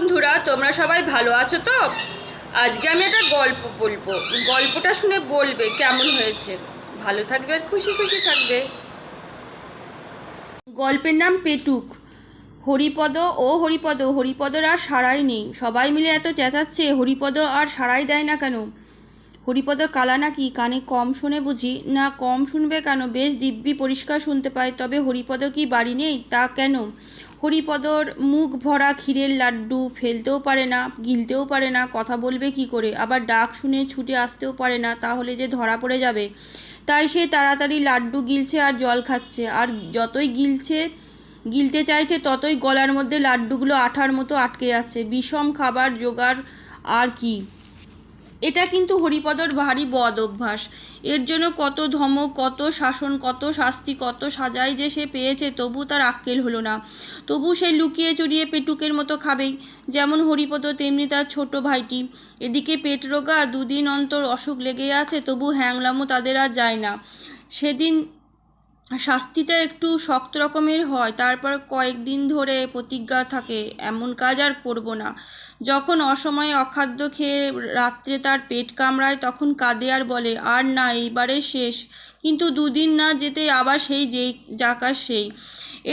বন্ধুরা, তোমরা সবাই ভালো আছো তো? আজকে আমি একটা গল্প বলবো। গল্পটা শুনে বলবে কেমন হয়েছে। ভালো থাকবে আর খুশি খুশি থাকবে। গল্পের নাম পেটুক। হরিপদর আর সাড়াই নেই। সবাই মিলে এত চেঁচাচ্ছে, হরিপদ আর সাড়াই দেয় না কেন? হরিপদ কালা নাকি, কানে কম শোনে বুঝি? না, কম শুনবে কেন, বেশ দিব্যি পরিষ্কার শুনতে পায়। তবে হরিপদ কি বাড়ি নেই? তা কেন? হরিপদর মুখ ভরা ক্ষীরের লাড্ডু, ফেলতেও পারে না, গিলতেও পারে না, কথা বলবে কি করে? আবার ডাক শুনে ছুটে আসতেও পারে না, তাহলে যে ধরা পড়ে যাবে। তাই সে তাড়াতাড়ি লাড্ডু গিলছে আর জল খাচ্ছে। আর যতই গিলতে চাইছে ততই গলার মধ্যে লাড্ডুগুলো আঠার মতো আটকে যাচ্ছে। বিষম খাবার জোগাড় আর কি। এটা কিন্তু হরিপদর ভারী বদ অভ্যাস। এর জন্য কত ধমক, কত শাসন, কত শাস্তি, কত সাজাই যে সে পেয়েছে, তবু তার আক্কেল হলো না। তবু সে লুকিয়ে চুরিয়ে পেটুকের মতো খাবেই। যেমন হরিপদ তেমনি তার ছোট ভাইটি। এদিকে পেট রোগা, দুদিন অন্তর অসুখ লেগে আছে, তবু হ্যাংলামো তাদের আর যায় না। সেদিন শাস্তিটা একটু শক্ত রকমের হয়, তারপর কয়েকদিন ধরে প্রতিজ্ঞা থাকে, এমন কাজ আর করব না। যখন অসময়ে অখাদ্য খেয়ে রাত্রে তার পেট কামড়ায়, তখন কাঁদে আর বলে, আর না, এইবারে শেষ। কিন্তু দুদিন না যেতে আবার সেই যেই যাকার সেই।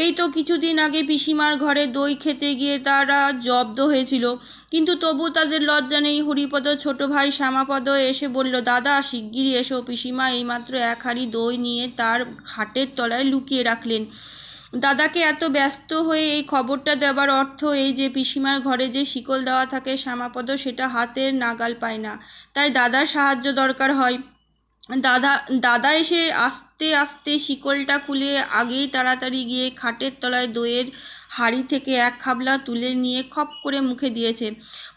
এই তো কিছুদিন আগে পিসিমার ঘরে দই খেতে গিয়ে তারা জব্দ হয়েছিল, কিন্তু তবু তাদের লজ্জা নেই। হরিপদ ছোট ভাই শ্যামাপদ এসে বলল, দাদা শিগগিরই এসো। পিসিমা এইমাত্র এক হাঁড়ি দই নিয়ে তার খাটের তলায় লুকিয়ে রাখলেন। দাদাকে এত ব্যস্ত হয়ে এই খবরটা দেবার অর্থ এই যে পিসিমার ঘরে যে শিকল দেওয়া থাকে, শ্যামাপদ সেটা হাতের নাগাল পায় না। তাই দাদার সাহায্য দরকার হয়। দাদা এসে আস্তে আস্তে শিকলটা খুলে আগেই তাড়াতাড়ি গিয়ে খাটের তলায় দইয়ের হাঁড়ি থেকে এক খাবলা তুলে নিয়ে খপ করে মুখে দিয়েছে।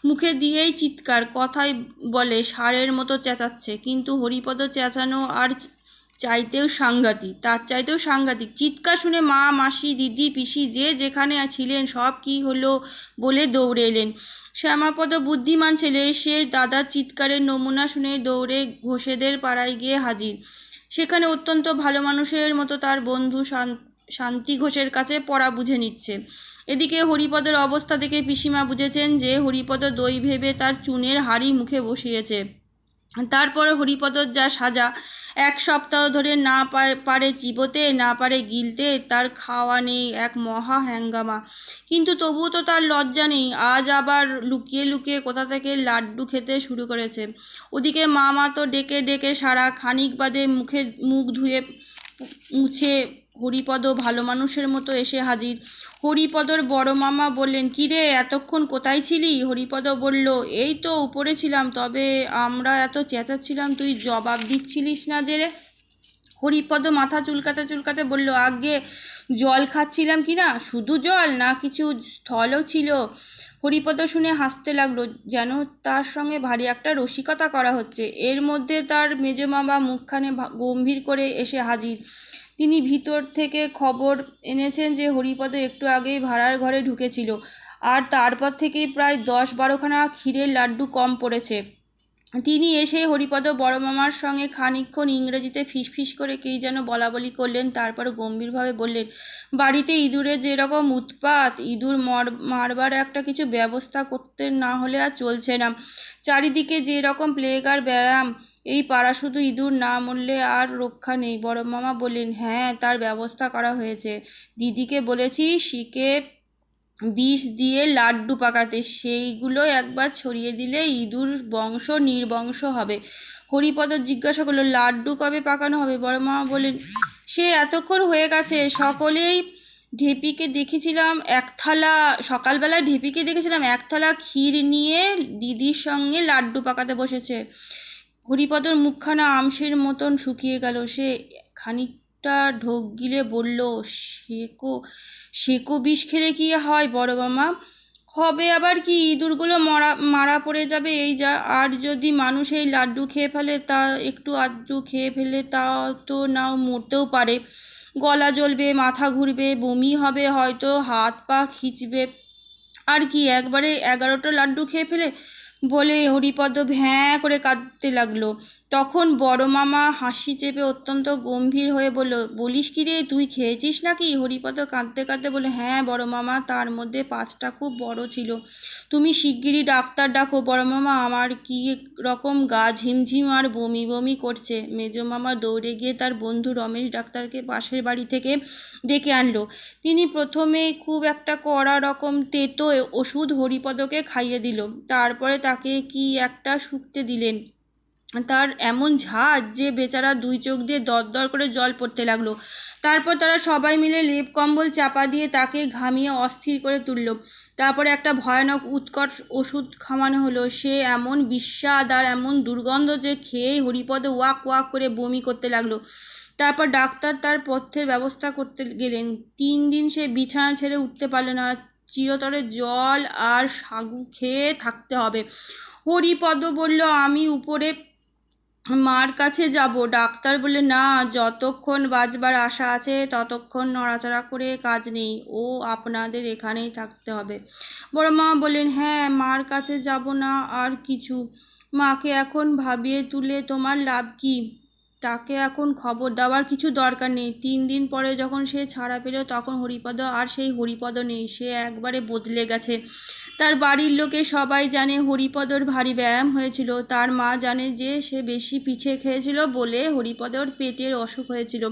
মুখে দিয়েই চিৎকার, কথায় বলে ষাঁড়ের মতো চেঁচাচ্ছে। কিন্তু হরিপদ চেঁচানো আর তার চাইতেও সাংঘাতিক চিৎকার শুনে মা, মাসি, দিদি, পিসি যে যেখানে ছিলেন সব কি হলো বলে দৌড়ে এলেন। শ্যামাপদ বুদ্ধিমান ছেলে, সে দাদার চিৎকারের নমুনা শুনে দৌড়ে ঘোষেদের পাড়ায় গিয়ে হাজির। সেখানে অত্যন্ত ভালো মানুষের মতো তার বন্ধু শান্তি ঘোষের কাছে পড়া বুঝে নিচ্ছে। এদিকে হরিপদের অবস্থা দেখে পিসিমা বুঝেছেন যে হরিপদ দই ভেবে তার চুনের হাঁড়ি মুখে বসিয়েছে। তারপর হরিপদর যা সাজা, এক সপ্তাহ ধরে না পারে চিবোতে, না পারে গিলতে, তার খাওয়া নেই, এক মহা হ্যাঙ্গামা। কিন্তু তবুও তো তার লজ্জা নেই। আজ আবার লুকিয়ে লুকিয়ে কোথা থেকে লাড্ডু খেতে শুরু করেছে। ওদিকে মামা তো ডেকে ডেকে সারা খানিক বাদে মুখ ধুয়ে মুছে হরিপদ ভালো মানুষের মতো এসে হাজির। হরিপদর বড় মামা বললেন, কিরে এতক্ষণ কোথায় ছিলি? হরিপদ বলল, এই তো উপরে ছিলাম, তবে আমরা এত চেঁচাচ্ছিলাম তুই জবাব দিচ্ছিলিস না যে রে। হরিপদ মাথা চুলকাতে চুলকাতে বলল, আগে জল খাচ্ছিলাম কি না? শুধু জল না, কিছু স্থলও ছিল। হরিপদ শুনে হাসতে লাগলো, যেন তার সঙ্গে ভারী একটা রসিকতা করা হচ্ছে। এর মধ্যে তার মেজমামা মুখখানে গম্ভীর করে এসে হাজির। তিনি ভিতর থেকে খবর এনেছেন যে হরিপদ একটু আগেই ভাড়ার ঘরে ঢুকেছিল, আর তারপর থেকেই প্রায় 10-12খানা ক্ষীরের লাড্ডু কম পড়েছে। তিনি এসে হরিপদ বড় মামার সঙ্গে খানিকক্ষণ ইংরেজিতে ফিসফিস করে কী যেন বলাবলি করলেন, তারপর গম্ভীরভাবে বললেন, বাড়িতে ইঁদুরের যেরকম উৎপাত, ইঁদুর মারবার একটা কিছু ব্যবস্থা করতে না হলে আর চলছে না। চারিদিকে যে রকম প্লেগ আর ব্যায়াম, এই পাড়া শুধু ইঁদুর না মরলে আর রক্ষা নেই। বড় মামা বললেন, হ্যাঁ, তার ব্যবস্থা করা হয়েছে। দিদিকে বলেছি শিকে বিষ দিয়ে লাড্ডু পাকাতে, সেইগুলো একবার ছড়িয়ে দিলে ইঁদুর বংশ নির্বংশ হবে। হরিপদ জিজ্ঞাসা করলো, লাড্ডু কবে পাকানো হবে? বড় মামা বললেন, সে এতক্ষণ হয়ে গেছে। সকালবেলায় ঢেপিকে দেখেছিলাম এক থালা ক্ষীর নিয়ে দিদির সঙ্গে লাড্ডু পাকাতে বসেছে। হরিপদর মুখখানা আমসের মতন শুকিয়ে গেল। সে খানিকটা ঢোক গিলে বলল, সেকো বিষ খেলে কি হয় বড় মামা? হবে আবার কি, ইঁদুরগুলো মারা পড়ে যাবে এই যা। আর যদি মানুষ এই লাড্ডু খেয়ে ফেলে, তা একটু আধটু খেয়ে ফেলে, তা তো নাও মরতেও পারে। গলা জ্বলবে, মাথা ঘুরবে, বমি হবে, হয়তো হাত পা খিঁচবে। আর কি, একবারে 11টা লাড্ডু খেয়ে ফেলে? বলে হরিপদ ভ্যাঁ করে কাঁদতে লাগলো। তখন বড় মামা হাসি চেপে অত্যন্ত গম্ভীর হয়ে বলিস কি রে, তুই খেয়েছিস নাকি? হরিপদ কাঁদতে কাঁদতে বলে, হ্যাঁ বড় মামা, তার মধ্যে 5টা খুব বড় ছিল। তুমি শিগগিরই ডাক্তার ডাকো বড় মামা, আমার কি রকম গা ঝিমঝিম আর বমি বমি করছে। মেজ মামা দৌড়ে গিয়ে তার বন্ধু রমেশ ডাক্তারকে পাশের বাড়ি থেকে ডেকে আনলো। তিনি প্রথমে খুব একটা কড়া রকম তেতো ওষুধ হরিপদকে খাইয়ে দিল। তারপরে তাকে কি একটা শুকতে দিলেন। তার এমন ঝাঁজ যে বেচারা 2 চোখ দিয়ে দরদর করে জল পড়তে লাগলো। তারপর তারা সবাই মিলে লেপ কম্বল চাপা দিয়ে তাকে ঘামিয়ে অস্থির করে তুলল। তারপরে একটা ভয়ানক উৎকট ওষুধ খাওয়ানো হলো। সে এমন বিস্বাদ আর এমন দুর্গন্ধ যে খেয়েই হরিপদ ওয়াক ওয়াক করে বমি করতে লাগলো। তারপর ডাক্তার তার পথ্যের ব্যবস্থা করতে গেলেন। 3 দিন সে বিছানা ছেড়ে উঠতে পারল না। চিরতরে জল আর সাগু খেয়ে থাকতে হবে। হরিপদ বলল, আমি উপরে মার কাছে যাব। ডাক্তার বললে, না, যতক্ষণ বাঁচবার আশা আছে ততক্ষণ নড়াচড়া করে কাজ নেই, ও আপনাদের এখানেই থাকতে হবে। বড় মা বললেন, হ্যাঁ, মার কাছে যাব না আর কিছু। মাকে এখন ভাবিয়ে তুলে তোমার লাভ কি? তাকে এখন খবর দেওয়ার কিছু দরকার নেই। 3 দিন পরে যখন সে ছাড়া পেল তখন হরিপদ আর সেই হরিপদ নেই, সে একবারে বদলে গেছে। তার বাড়ির লোকে সবাই জানে হরিপদর ভারী ব্যায়াম হয়েছিল। তার মা জানে যে সে বেশি পিঠে খেয়েছিল বলে হরিপদর পেটের অসুখ হয়েছিল।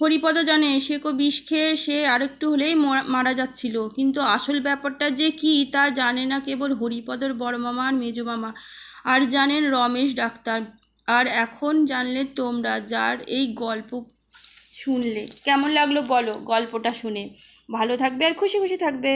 হরিপদ জানে সে বিষ খেয়ে সে আরেকটু হলেই মারা যাচ্ছিল। কিন্তু আসল ব্যাপারটা যে কি তা জানে না কেবল হরিপদর বড় মামা আর মেজ মামা, আর জানেন রমেশ ডাক্তার। আর এখন জানলে তোমরা, যার এই গল্প শুনলে। কেমন লাগলো বলো গল্পটা শুনে? ভালো থাকবে আর খুশি খুশি থাকবে।